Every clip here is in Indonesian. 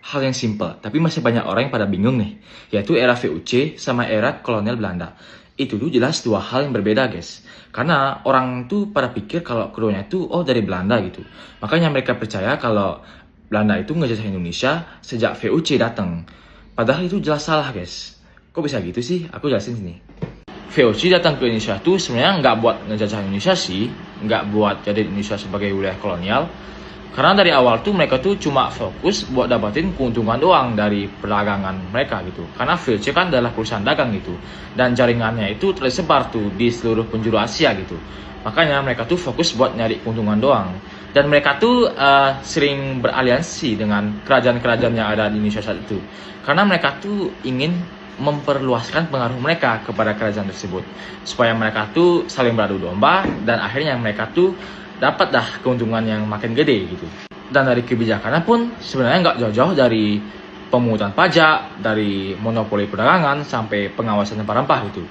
hal yang simpel, tapi masih banyak orang yang pada bingung nih, yaitu era VOC sama era kolonial Belanda. Itu tuh jelas dua hal yang berbeda, guys. Karena orang tuh pada pikir kalau keduanya itu dari Belanda gitu. Makanya mereka percaya kalau Belanda itu ngejajah Indonesia sejak VOC datang. Padahal itu jelas salah, guys. Kok bisa gitu sih? Aku jelasin sini. VOC datang ke Indonesia tuh sebenarnya nggak buat ngejajah Indonesia sih, nggak buat jadi Indonesia sebagai wilayah kolonial. Karena dari awal tuh mereka tuh cuma fokus buat dapatin keuntungan doang dari perdagangan mereka gitu. Karena VOC kan adalah perusahaan dagang gitu. Dan jaringannya itu tersebar tuh di seluruh penjuru Asia gitu. Makanya mereka tuh fokus buat nyari keuntungan doang. Dan mereka tuh sering beraliansi dengan kerajaan-kerajaan yang ada di Indonesia saat itu. Karena mereka tuh ingin memperluaskan pengaruh mereka kepada kerajaan tersebut. Supaya mereka tuh saling beradu domba dan akhirnya mereka tuh dapat dah keuntungan yang makin gede gitu. Dan dari kebijakannya pun sebenarnya nggak jauh-jauh dari pemungutan pajak, dari monopoli perdagangan sampai pengawasan rempah-rempah gitu.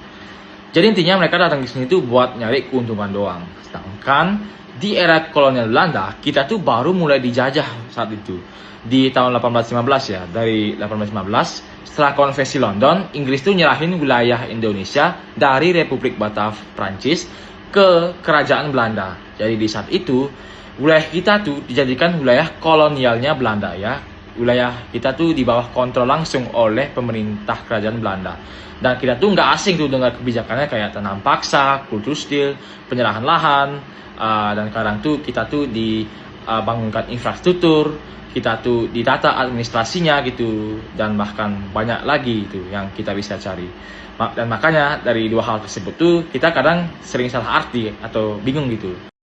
Jadi intinya mereka datang ke sini tuh buat nyari keuntungan doang. Sedangkan di era kolonial Belanda, kita tuh baru mulai dijajah saat itu. Di tahun 1815 ya, dari 1815 setelah konvensi London, Inggris tuh nyerahin wilayah Indonesia dari Republik Batav Prancis ke kerajaan Belanda. Jadi di saat itu wilayah kita tuh dijadikan wilayah kolonialnya Belanda ya. Wilayah kita tuh di bawah kontrol langsung oleh pemerintah kerajaan Belanda. Dan kita tuh nggak asing tuh dengan kebijakannya kayak tanam paksa, kultur stil, penyerahan lahan, dan kadang tuh kita tuh dibangunkan infrastruktur, kita tuh ditata administrasinya gitu, dan bahkan banyak lagi itu yang kita bisa cari. Dan makanya dari dua hal tersebut tuh kita kadang sering salah arti atau bingung gitu.